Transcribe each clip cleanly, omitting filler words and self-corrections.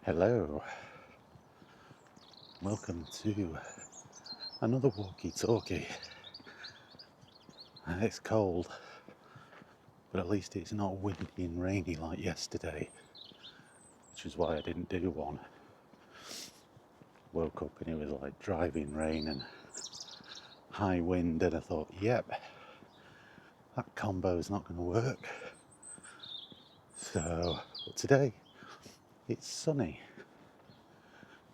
Hello, welcome to another Walkie Talkie. It's cold, but at least it's not windy and rainy like yesterday, which is why I didn't do one. Woke up and it was like driving rain and high wind, and I thought, yep, that combo's not going to work. But today it's sunny,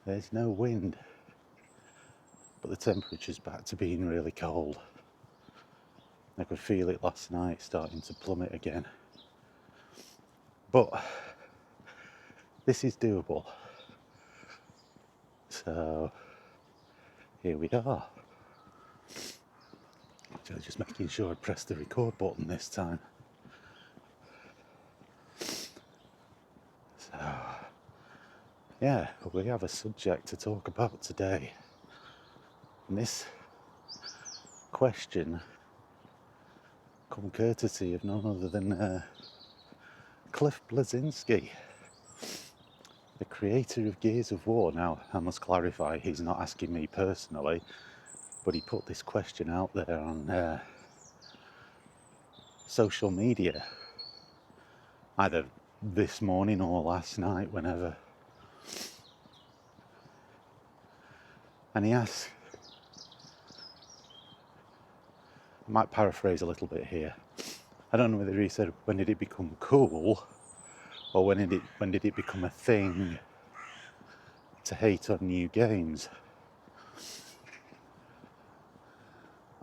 there's no wind, but the temperature's back to being really cold. I could feel it last night starting to plummet again. But this is doable. So here we are. Just making sure I press the record button this time. So yeah, we have a subject to talk about today. And this question come courtesy of none other than Cliff Bleszinski, the creator of Gears of War. Now, I must clarify, he's not asking me personally, but he put this question out there on social media, either this morning or last night, whenever. And he asks, I might paraphrase a little bit here. I don't know whether he said, when did it become cool, or when did it become a thing to hate on new games?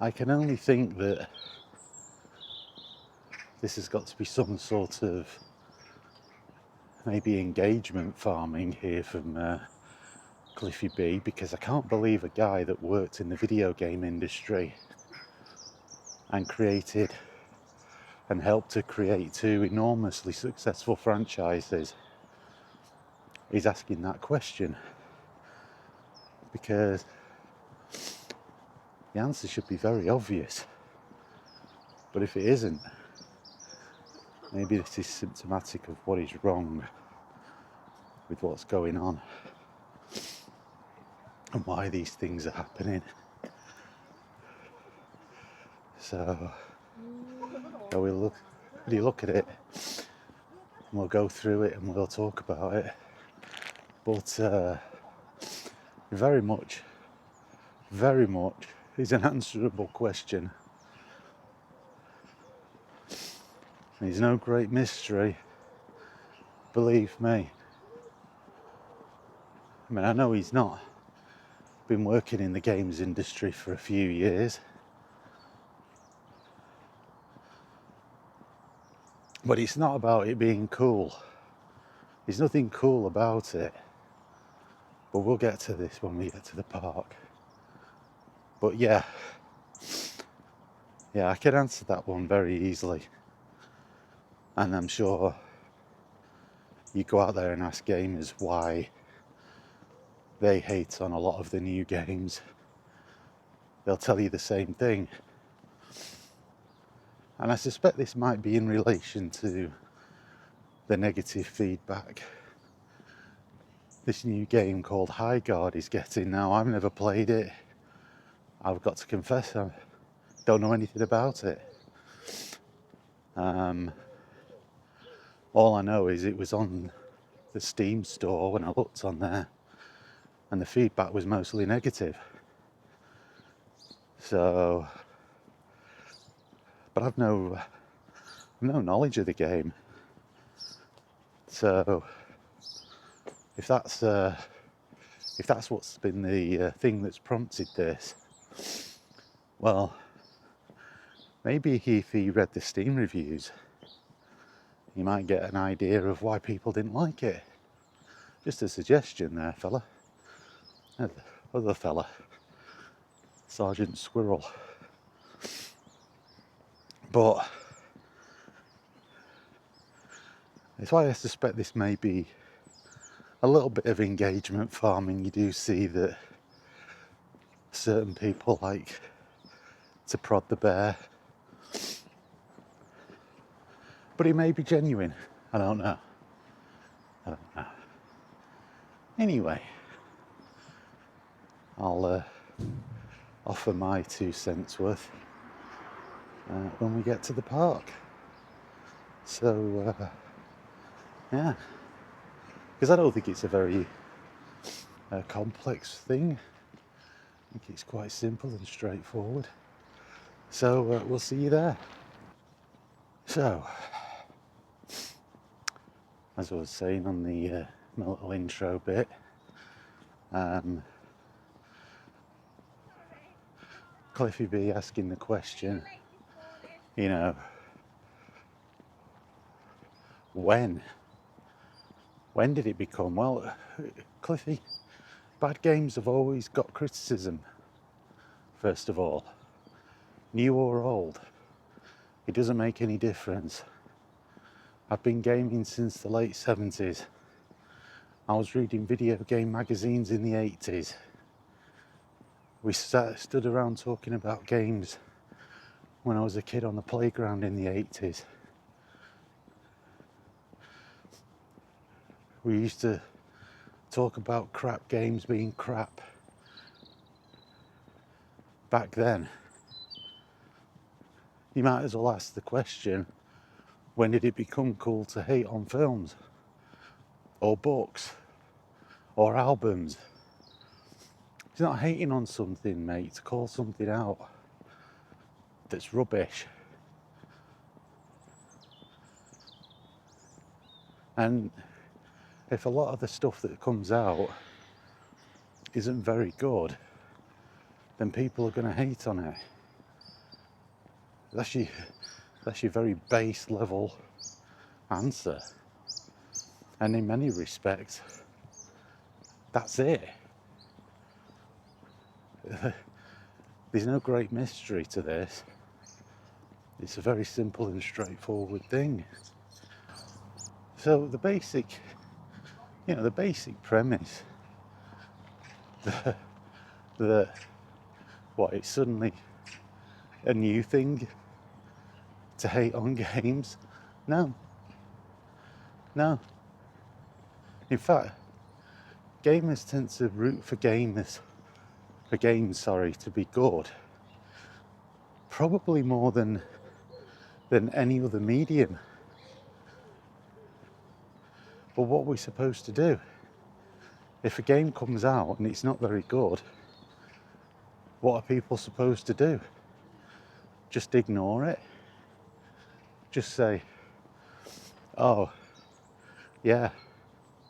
I can only think that this has got to be some sort of maybe engagement farming here from Cliffy B, because I can't believe a guy that worked in the video game industry and created and helped to create two enormously successful franchises is asking that question, because the answer should be very obvious. But if it isn't, maybe this is symptomatic of what is wrong with what's going on and why these things are happening. So we'll look at it and we'll go through it and we'll talk about it. But very much is an answerable question. There's no great mystery, believe me. I mean, I know he's not been working in the games industry for a few years, but it's not about it being cool. There's nothing cool about it, but we'll get to this when we get to the park. But yeah, I can answer that one very easily, and I'm sure you go out there and ask gamers why they hate on a lot of the new games, they'll tell you the same thing. And I suspect this might be in relation to the negative feedback this new game called High Guard is getting. Now, I've never played it. I've got to confess, I don't know anything about it. All I know is it was on the Steam store when I looked on there, and the feedback was mostly negative. So, but I've no knowledge of the game. So, if that's what's been the thing that's prompted this, well, maybe if he read the Steam reviews, you might get an idea of why people didn't like it. Just a suggestion there, fella. Other fella, Sergeant Squirrel. But that's why I suspect this may be a little bit of engagement farming. You do see that certain people like to prod the bear, but it may be genuine. I don't know. Anyway, I'll offer my 2 cents worth when we get to the park. So, yeah, because I don't think it's a very complex thing. I think it's quite simple and straightforward. So, we'll see you there. So, as I was saying on the my little intro bit, Cliffy B asking the question, you know, when did it become? Well, Cliffy, bad games have always got criticism, first of all. New or old, it doesn't make any difference. I've been gaming since the late 70s. I was reading video game magazines in the 80s. We stood around talking about games when I was a kid on the playground in the 80s. We used to talk about crap games being crap back then. You might as well ask the question, when did it become cool to hate on films or books or albums? It's not hating on something, mate, to call something out that's rubbish. And if a lot of the stuff that comes out isn't very good, then people are going to hate on it. That's your very base level answer. And in many respects, that's it. There's no great mystery to this. It's a very simple and straightforward thing. So the basic premise that it's suddenly a new thing to hate on games. No. In fact, gamers tend to root for games to be good. Probably more than any other medium. But what are we supposed to do? If a game comes out and it's not very good, what are people supposed to do? Just ignore it? Just say, oh, yeah,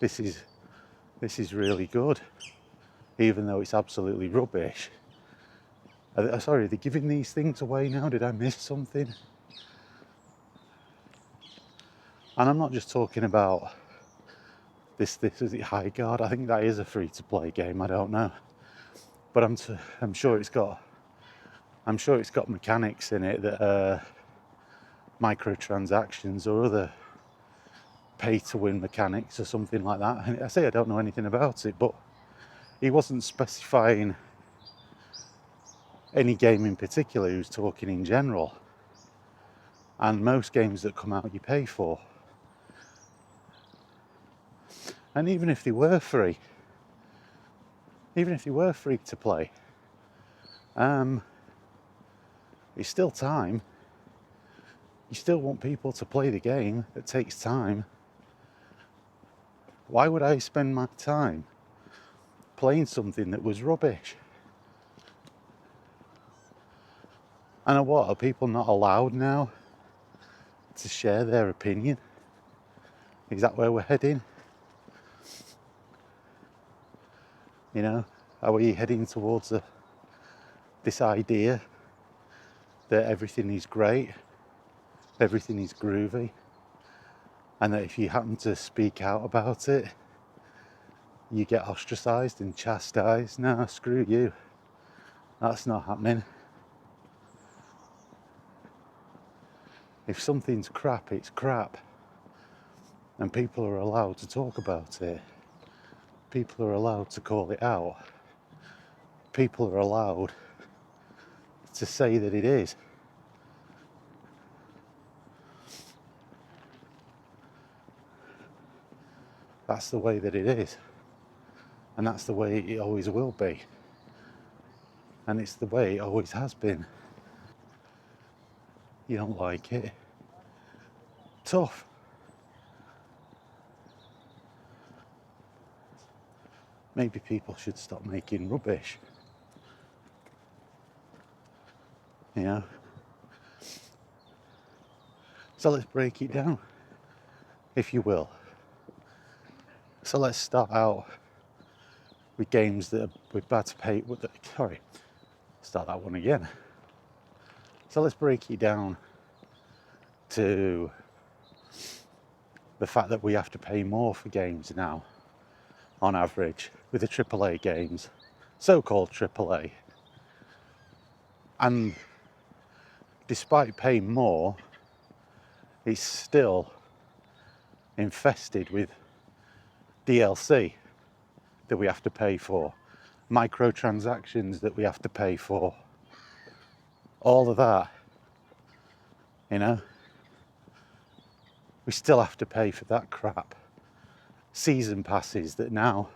this is really good, even though it's absolutely rubbish. Sorry, are they giving these things away now? Did I miss something? And I'm not just talking about this is it High Guard. I think that is a free-to-play game. I don't know, but I'm sure it's got mechanics in it that are microtransactions or other pay-to-win mechanics or something like that. And I say I don't know anything about it, but he wasn't specifying any game in particular. He was talking in general. And most games that come out you pay for. And even if they were free to play, it's still time. You still want people to play the game. It takes time. Why would I spend my time playing something that was rubbish? And what, are people not allowed now to share their opinion? Is that where we're heading? You know, are we heading towards this idea that everything is great, everything is groovy, and that if you happen to speak out about it, you get ostracized and chastised? No, screw you. That's not happening. If something's crap, it's crap. And people are allowed to talk about it. People are allowed to call it out. People are allowed to say that it is. That's the way that it is. And that's the way it always will be. And it's the way it always has been. You don't like it? Tough. Maybe people should stop making rubbish. You know? So let's break it down, if you will. So let's start out with games that we're about to pay. Sorry, start that one again. So let's break it down to the fact that we have to pay more for games now, on average, with the AAA games, so-called AAA. And despite paying more, it's still infested with DLC that we have to pay for, microtransactions that we have to pay for, all of that, you know. We still have to pay for that crap. Season passes that now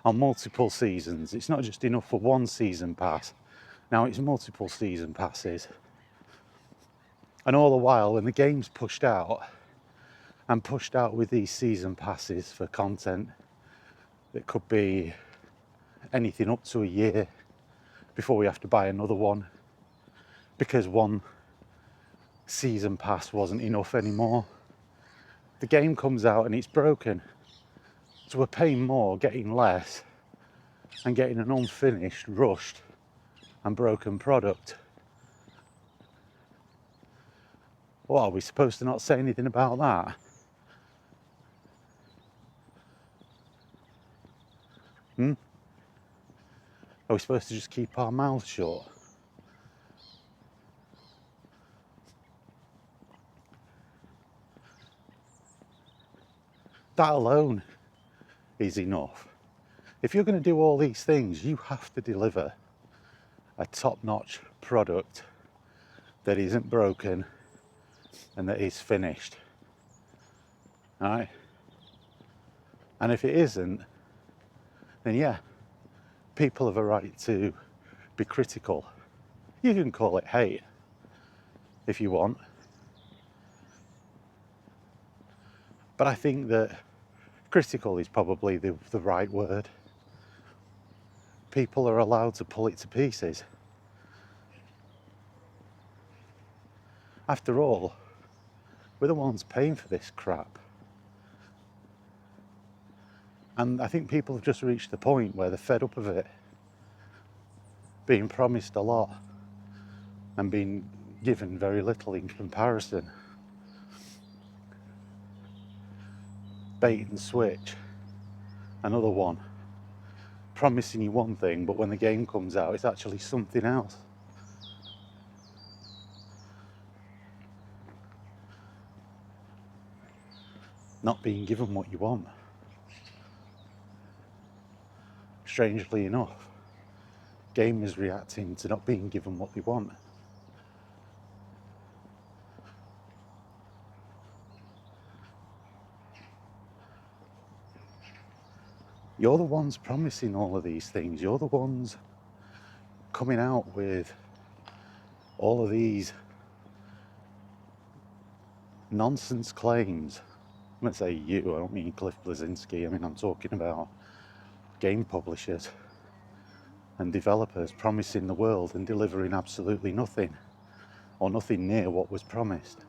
are multiple seasons. It's not just enough for one season pass. Now it's multiple season passes. And all the while, when the game's pushed out with these season passes for content that could be anything up to a year before we have to buy another one because one season pass wasn't enough anymore. The game comes out and it's broken. So we're paying more, getting less, and getting an unfinished, rushed, and broken product. Well, are we supposed to not say anything about that? Are we supposed to just keep our mouths shut? That alone is enough. If you're going to do all these things, you have to deliver a top-notch product that isn't broken and that is finished. All right? And if it isn't, then yeah, people have a right to be critical. You can call it hate if you want. But I think that critical is probably the right word. People are allowed to pull it to pieces. After all, we're the ones paying for this crap. And I think people have just reached the point where they're fed up of it, being promised a lot and being given very little in comparison. Bait and switch, another one. Promising you one thing, but when the game comes out, it's actually something else. Not being given what you want. Strangely enough, gamers reacting to not being given what they want. You're the ones promising all of these things. You're the ones coming out with all of these nonsense claims. I'm going to say you, I don't mean Cliff Bleszinski. I mean, I'm talking about game publishers and developers promising the world and delivering absolutely nothing, or nothing near what was promised.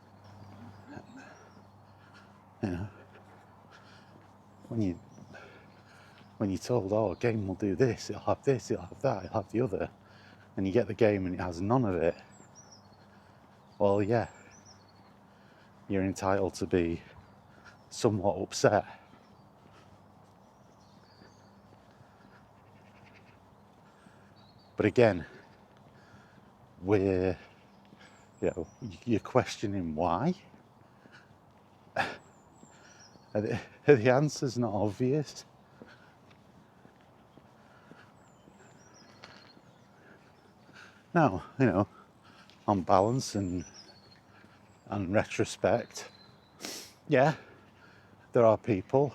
You know, when you're told, oh, a game will do this, it'll have that, it'll have the other, and you get the game and it has none of it, well, yeah, you're entitled to be somewhat upset. But again, you're questioning why? Are the answers not obvious? Now, on balance and retrospect, yeah, there are people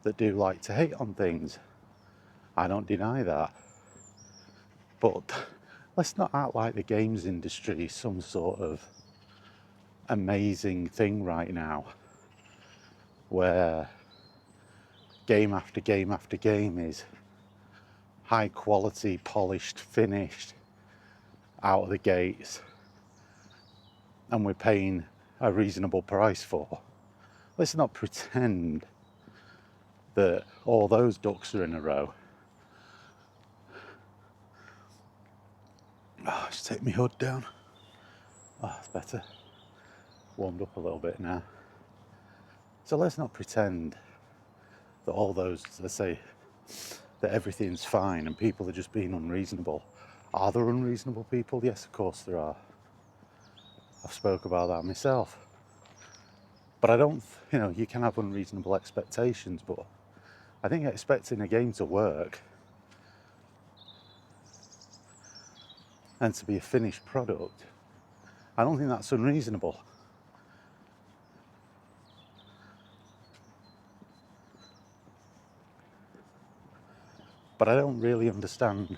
that do like to hate on things. I don't deny that. But let's not act like the games industry is some sort of amazing thing right now, where game after game after game is high quality, polished, finished, out of the gates, and we're paying a reasonable price for. Let's not pretend that all those ducks are in a row. Oh, just take my hood down. Oh, it's better. Warmed up a little bit now. So let's not pretend that all those, let's say, that everything's fine and people are just being unreasonable. Are there unreasonable people? Yes, of course there are. I've spoke about that myself. But I don't, you can have unreasonable expectations, but I think expecting a game to work and to be a finished product, I don't think that's unreasonable. But I don't really understand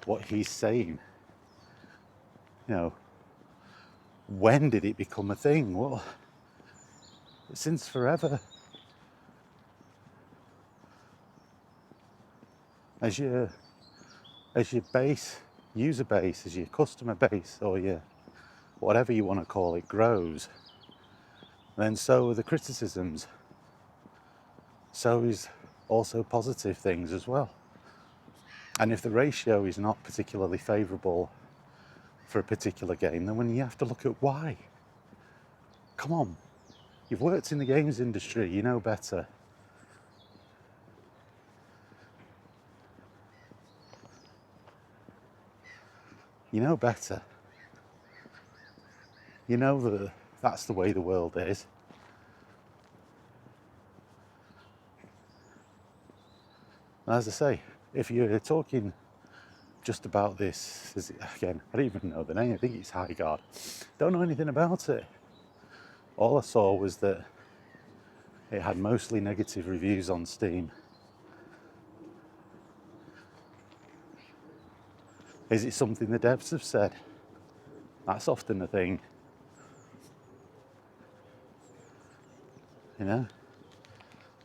what he's saying. When did it become a thing? Well, since forever. As your base, user base, as your customer base, or your whatever you want to call it, grows, then so are the criticisms. So is also positive things as well. And if the ratio is not particularly favourable for a particular game, then when you have to look at why. Come on, you've worked in the games industry, you know better. You know better. You know that that's the way the world is. As I say, if you're talking just about this, again, I don't even know the name, I think it's High Guard. Don't know anything about it. All I saw was that it had mostly negative reviews on Steam. Is it something the devs have said? That's often the thing.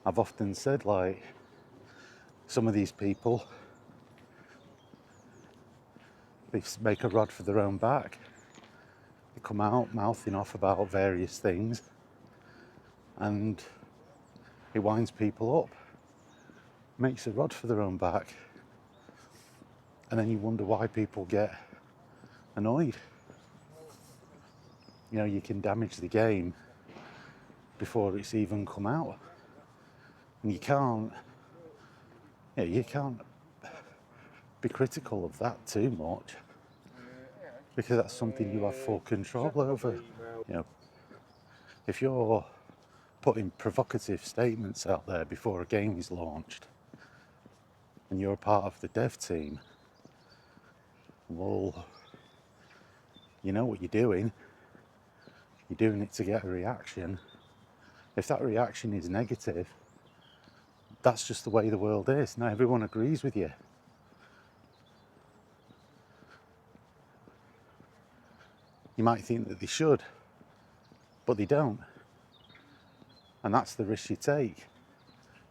I've often said, like, some of these people, they make a rod for their own back. They come out mouthing off about various things and it winds people up, makes a rod for their own back, and then you wonder why people get annoyed. You can damage the game before it's even come out, and you can't be critical of that too much, because that's something you have full control over. If you're putting provocative statements out there before a game is launched and you're a part of the dev team, well, you know what you're doing. You're doing it to get a reaction. If that reaction is negative, that's just the way the world is. Not everyone agrees with you. You might think that they should, but they don't. And that's the risk you take.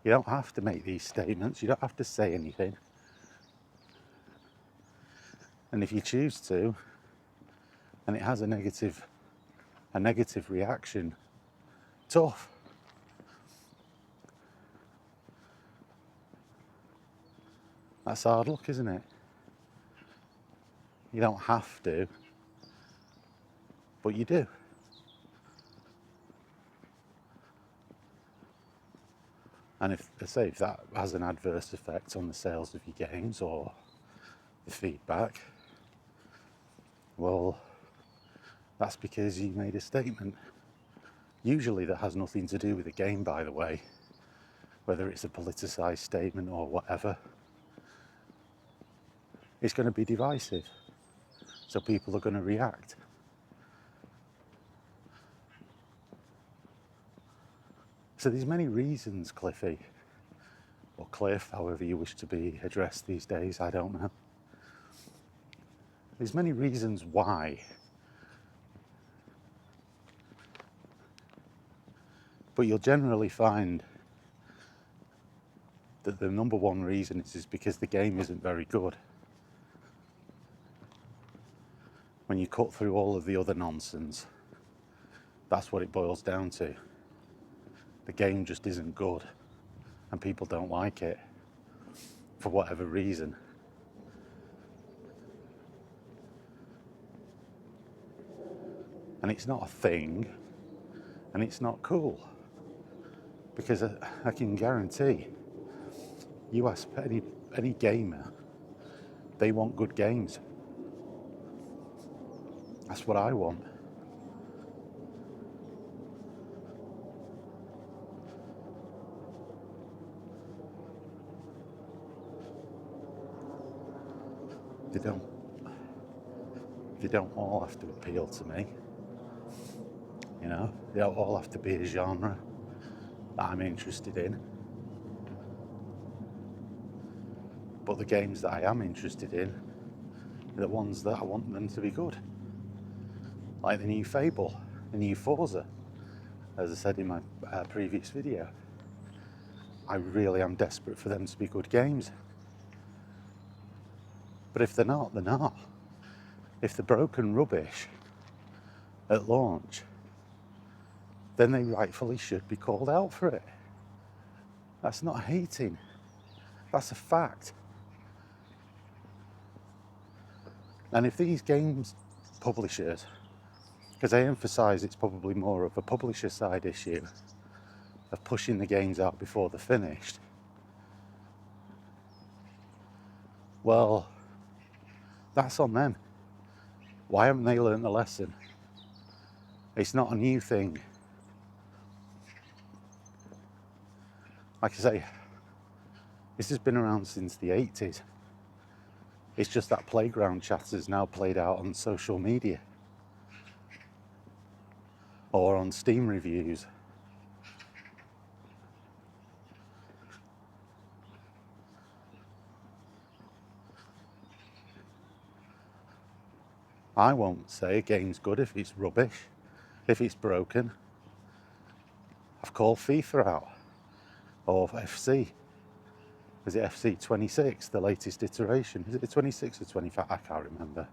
You don't have to make these statements. You don't have to say anything. And if you choose to, and it has a negative reaction, tough. That's hard luck, isn't it? You don't have to, but you do. And if that has an adverse effect on the sales of your games or the feedback, well, that's because you made a statement. Usually that has nothing to do with the game, by the way, whether it's a politicised statement or whatever. It's going to be divisive, so people are going to react. So there's many reasons, Cliffy, or Cliff, however you wish to be addressed these days, I don't know. There's many reasons why. But you'll generally find that the number one reason is because the game isn't very good. When you cut through all of the other nonsense, that's what it boils down to. The game just isn't good, and people don't like it for whatever reason. And it's not a thing, and it's not cool. Because I can guarantee, you ask any gamer, they want good games. That's what I want. They don't all have to appeal to me. You know, they don't all have to be a genre that I'm interested in. But the games that I am interested in are the ones that I want them to be good. Like the new Fable, the new Forza, as I said in my previous video. I really am desperate for them to be good games. But if they're not, they're not. If they're broken rubbish at launch, then they rightfully should be called out for it. That's not hating. That's a fact. And if these games publishers, because I emphasise it's probably more of a publisher side issue of pushing the games out before they're finished, well, that's on them. Why haven't they learned the lesson? It's not a new thing. Like I say, this has been around since the 80s. It's just that playground chat is now played out on social media or on Steam reviews. I won't say a game's good if it's rubbish, if it's broken. I've called FIFA out, or FC. Is it FC 26, the latest iteration? Is it 26 or 25? I can't remember.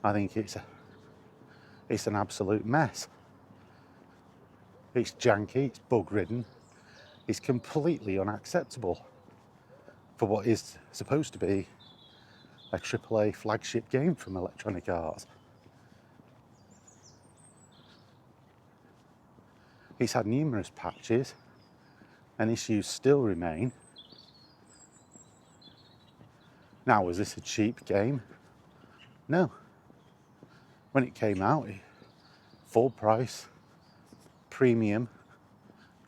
I think it's an absolute mess. It's janky, it's bug-ridden, it's completely unacceptable for what is supposed to be a AAA flagship game from Electronic Arts. It's had numerous patches, and issues still remain. Now, was this a cheap game? No. When it came out, full price, premium,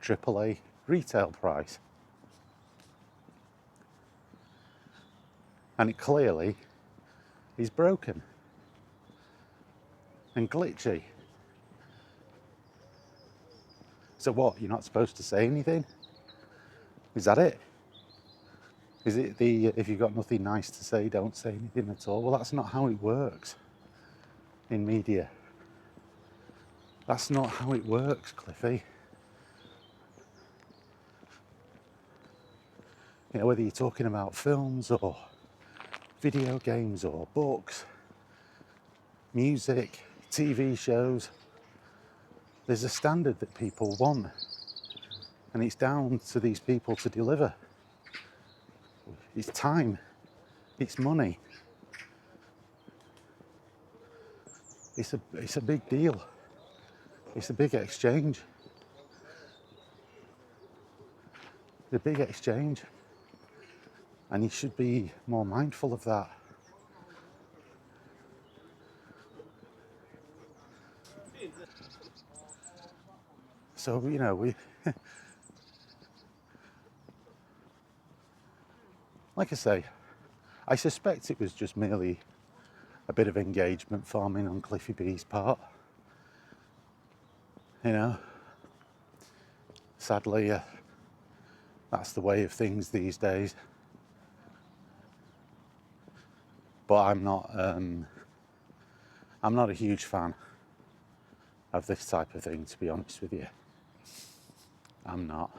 AAA retail price. And it clearly is broken and glitchy. So what, you're not supposed to say anything? Is that it? Is it the, if you've got nothing nice to say, don't say anything at all? Well, that's not how it works in media. That's not how it works, Cliffy. You know, whether you're talking about films or video games or books, music, TV shows, there's a standard that people want, and it's down to these people to deliver. It's time, it's money. It's a big deal. It's a big exchange. It's a big exchange. And you should be more mindful of that. So, you know, we like I say, I suspect it was just merely a bit of engagement farming on Cliffy B's part. You know, sadly, That's the way of things these days. But I'm not a huge fan of this type of thing, to be honest with you. I'm not.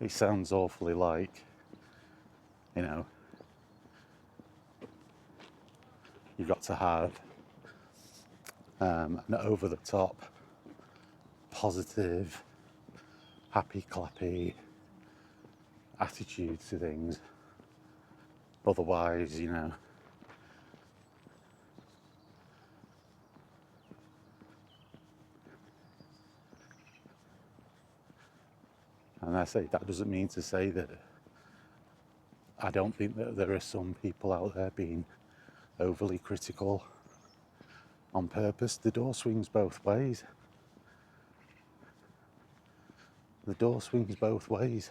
It sounds awfully like, you know, you've got to have an over-the-top, positive, happy-clappy attitude to things. Otherwise, you know, and I say that doesn't mean to say that I don't think that there are some people out there being overly critical on purpose. The door swings both ways. The door swings both ways.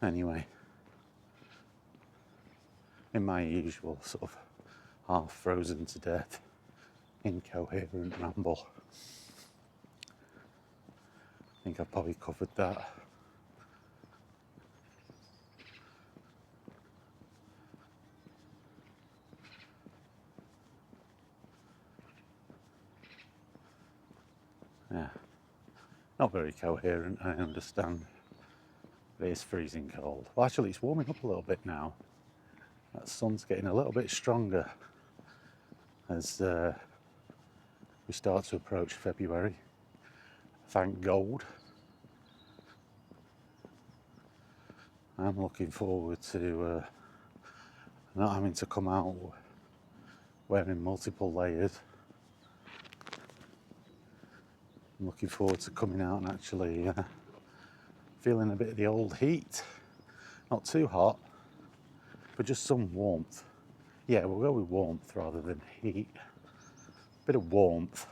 Anyway, in my usual sort of half frozen to death, incoherent ramble, I think I've probably covered that. Yeah, not very coherent, I understand. It is freezing cold. Well, actually, it's warming up a little bit now. That sun's getting a little bit stronger as we start to approach February. Thank God. I'm looking forward to not having to come out wearing multiple layers. I'm looking forward to coming out and actually feeling a bit of the old heat. Not too hot, but just some warmth. Yeah, we'll go with warmth rather than heat. Bit of warmth.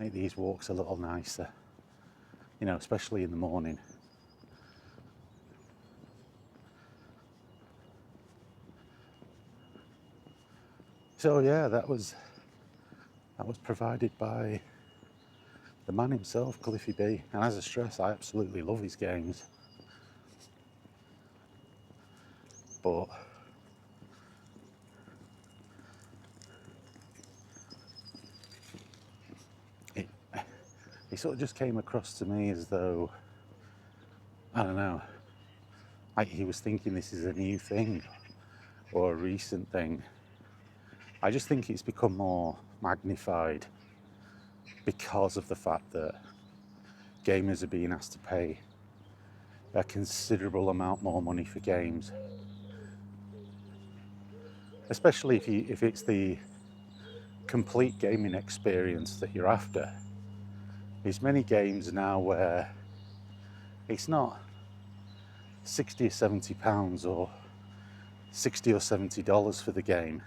Make these walks a little nicer, you know, especially in the morning. So yeah, that was provided by the man himself, Cliffy B. And as I stress, I absolutely love his games. But he sort of just came across to me as though, I don't know, like he was thinking this is a new thing or a recent thing. I just think it's become more magnified because of the fact that gamers are being asked to pay a considerable amount more money for games, especially if it's the complete gaming experience that you're after. There's many games now where it's not 60 or 70 pounds or 60 or 70 dollars for the game.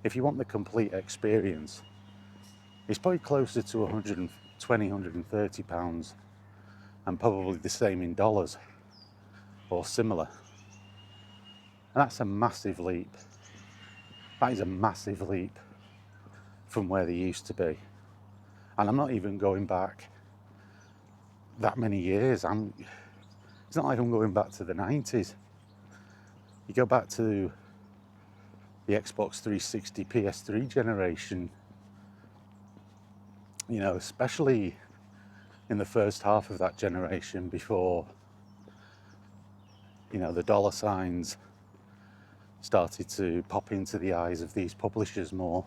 If you want the complete experience, it's probably closer to 120, 130 pounds, and probably the same in dollars or similar. And that's a massive leap. That is a massive leap from where they used to be. And I'm not even going back that many years. It's not like I'm going back to the 90s. You go back to the Xbox 360, PS3 generation, you know, especially in the first half of that generation before, you know, the dollar signs started to pop into the eyes of these publishers more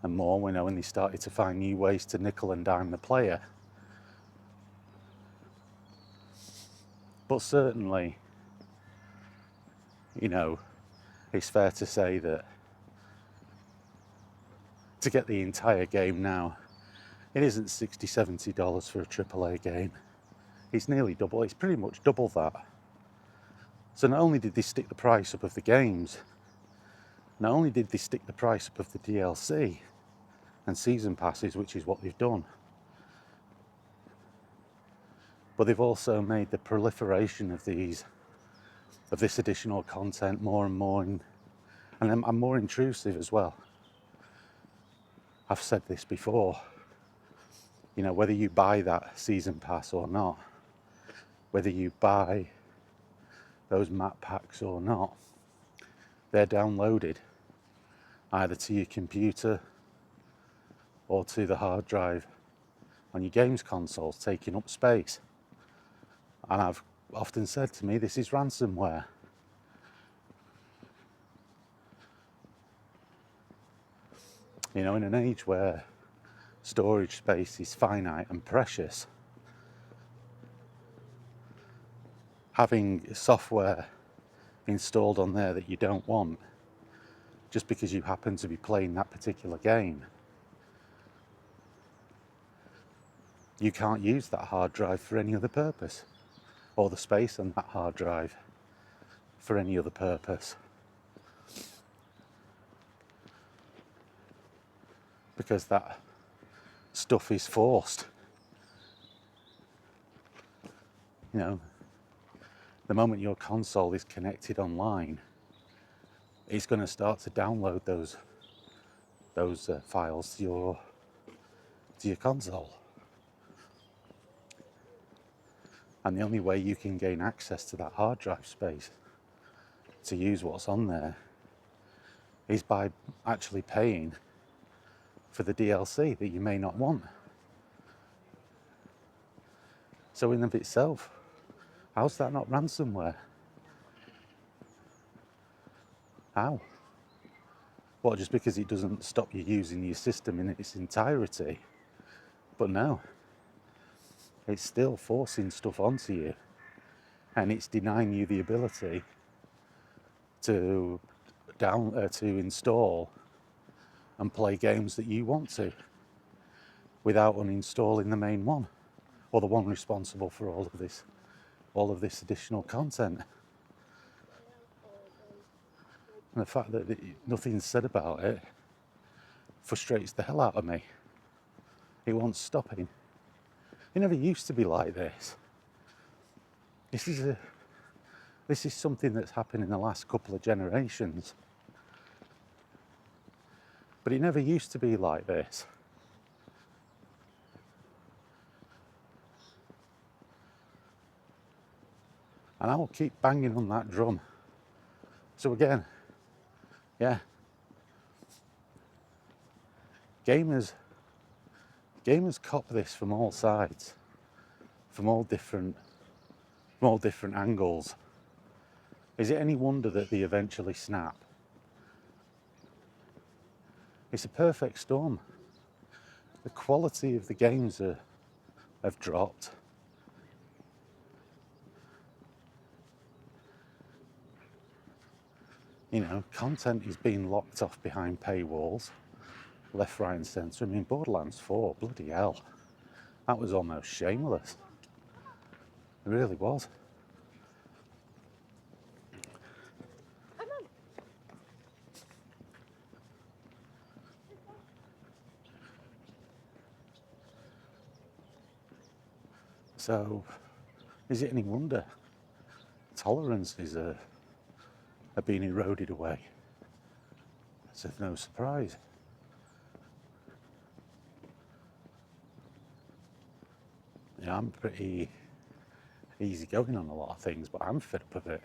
and more, you know, when they started to find new ways to nickel and dime the player. But certainly, you know, it's fair to say that to get the entire game now, it isn't $60, $70 for a AAA game. It's nearly double, it's pretty much double that. So not only did they stick the price up of the games, not only did they stick the price up of the DLC and season passes, which is what they've done, but they've also made the proliferation of this additional content more and more, and more intrusive as well. I've said this before, you know, whether you buy that season pass or not, whether you buy those map packs or not, they're downloaded either to your computer or to the hard drive on your games consoles, taking up space. And I've often said to me, this is ransomware. You know, in an age where storage space is finite and precious, having software installed on there that you don't want just because you happen to be playing that particular game, you can't use that hard drive for any other purpose, or the space on that hard drive for any other purpose, because that stuff is forced. You know, the moment your console is connected online, it's going to start to download those files to your console. And the only way you can gain access to that hard drive space to use what's on there is by actually paying for the DLC that you may not want. So in and of itself, how's that not ransomware? How? What, just because it doesn't stop you using your system in its entirety? But no, it's still forcing stuff onto you, and it's denying you the ability to install and play games that you want to, without uninstalling the main one, or the one responsible for all of this additional content. And the fact that nothing's said about it frustrates the hell out of me. It wants stopping. It never used to be like this. This is something that's happened in the last couple of generations. But it never used to be like this. And I will keep banging on that drum. So again, yeah, gamers cop this from all sides, from all different angles. Is it any wonder that they eventually snap? It's a perfect storm. The quality of the games have dropped. You know, content is being locked off behind paywalls, left, right and centre. I mean, Borderlands 4, bloody hell. That was almost shameless. It really was. So, is it any wonder tolerances are being eroded away? It's of no surprise. Yeah, I'm pretty easy going on a lot of things, but I'm fed up of it.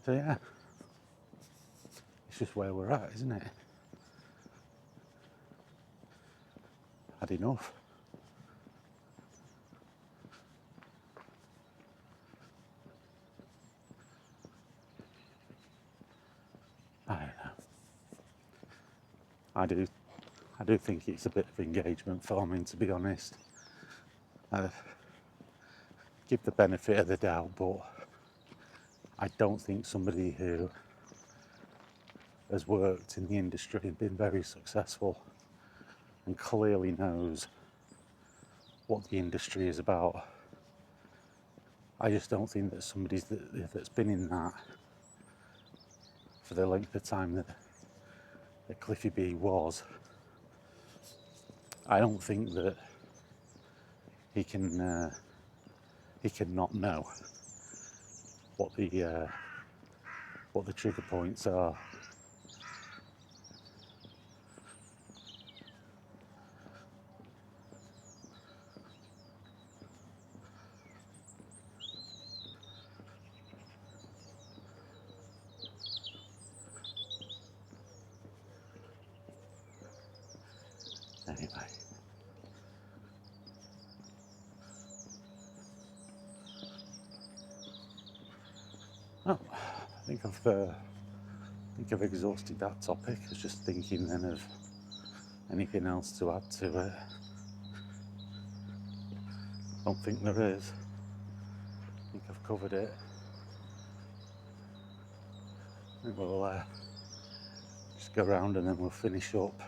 So yeah, it's just where we're at, isn't it? Had enough. I don't know. I do think it's a bit of engagement farming, to be honest. Give the benefit of the doubt, but I don't think somebody who has worked in the industry and been very successful and clearly knows what the industry is about, I just don't think that somebody that's been in that for the length of time that Cliffy B was, I don't think that he can not know what the trigger points are. Anyway. Oh, I think I've exhausted that topic. I was just thinking then of anything else to add to it. I don't think there is. I think I've covered it. I think we'll just go around and then we'll finish up.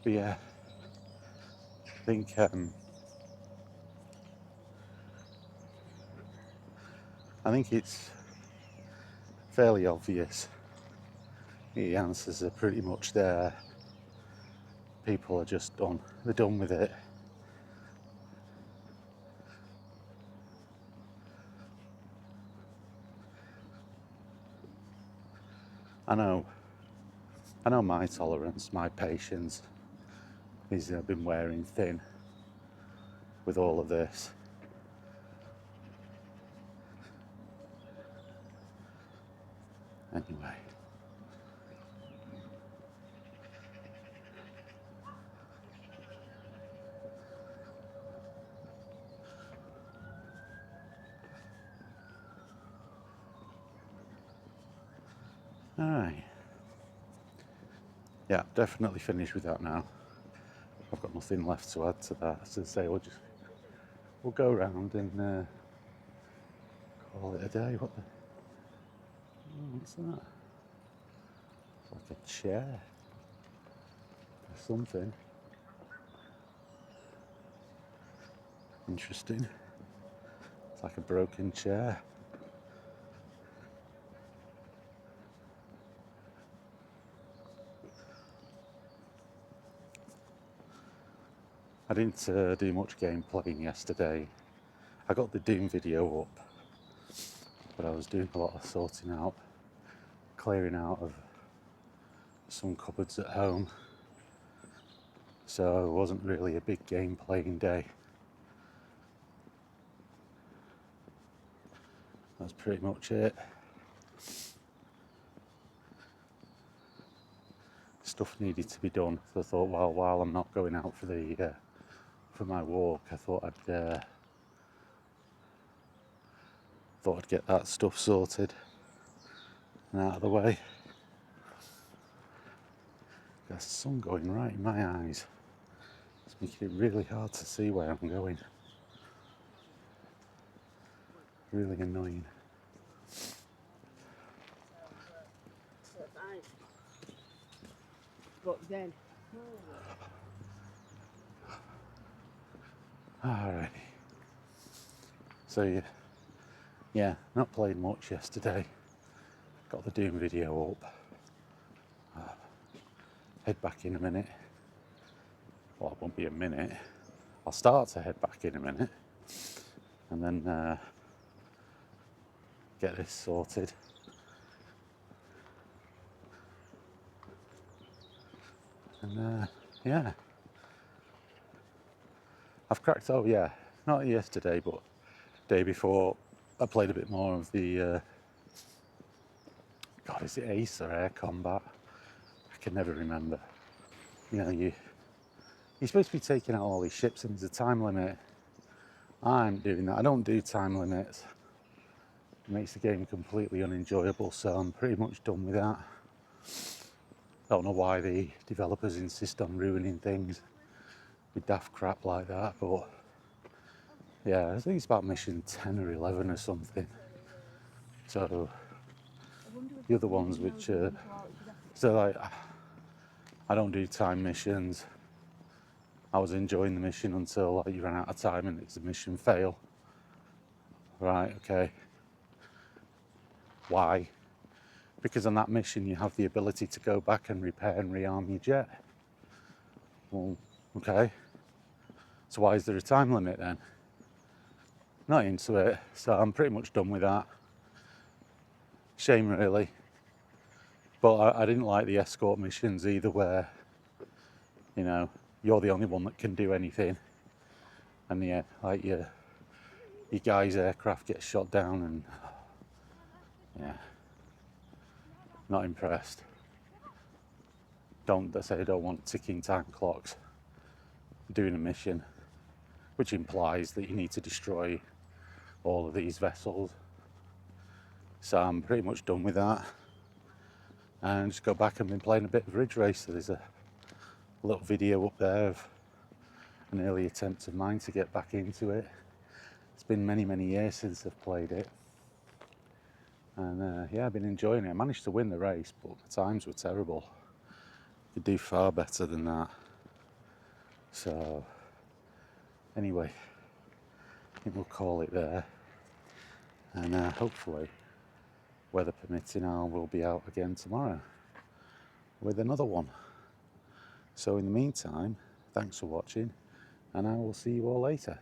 But yeah, I think it's fairly obvious. The answers are pretty much there. People are just done. They're done with it. I know my tolerance, my patience is been wearing thin with all of this. Anyway. Alright. Yeah, definitely finished with that now. I've got nothing left to add to that. So say we'll go around and call it a day. What's that? It's like a chair or something. Interesting. It's like a broken chair. I didn't do much gameplaying yesterday. I got the Doom video up, but I was doing a lot of sorting out, clearing out of some cupboards at home, so it wasn't really a big gameplaying day. That's pretty much it. Stuff needed to be done, so I thought, well, while I'm not going out for my walk, I thought I'd get that stuff sorted and out of the way. There's the sun going right in my eyes. It's making it really hard to see where I'm going. Really annoying. But then. Alright. So yeah, not played much yesterday. Got the Doom video up. Head back in a minute. Well, it won't be a minute. I'll start to head back in a minute. And then get this sorted. And yeah. I've cracked, not yesterday, but day before, I played a bit more of the, God, is it Ace or Air Combat? I can never remember. You know, you're supposed to be taking out all these ships and there's a time limit. I'm doing that. I don't do time limits. It makes the game completely unenjoyable, so I'm pretty much done with that. I don't know why the developers insist on ruining things with daft crap like that, but yeah, I think it's about mission 10 or 11 or something. So the other ones which so like, I don't do time missions. I was enjoying the mission until like you ran out of time and it's a mission fail. Right, okay. Why? Because on that mission you have the ability to go back and repair and rearm your jet. Well, okay. So why is there a time limit then? Not into it, so I'm pretty much done with that. Shame really. But I didn't like the escort missions either, where, you know, you're the only one that can do anything. And yeah, like your guy's aircraft gets shot down and yeah, not impressed. I don't want ticking time clocks doing a mission, which implies that you need to destroy all of these vessels. So I'm pretty much done with that. And just go back and been playing a bit of Ridge Racer. There's a little video up there of an early attempt of mine to get back into it. It's been many, many years since I've played it. And yeah, I've been enjoying it. I managed to win the race, but the times were terrible. Could do far better than that. So anyway, I think we'll call it there. And hopefully, weather permitting, I will be out again tomorrow with another one. So in the meantime, thanks for watching, and I will see you all later.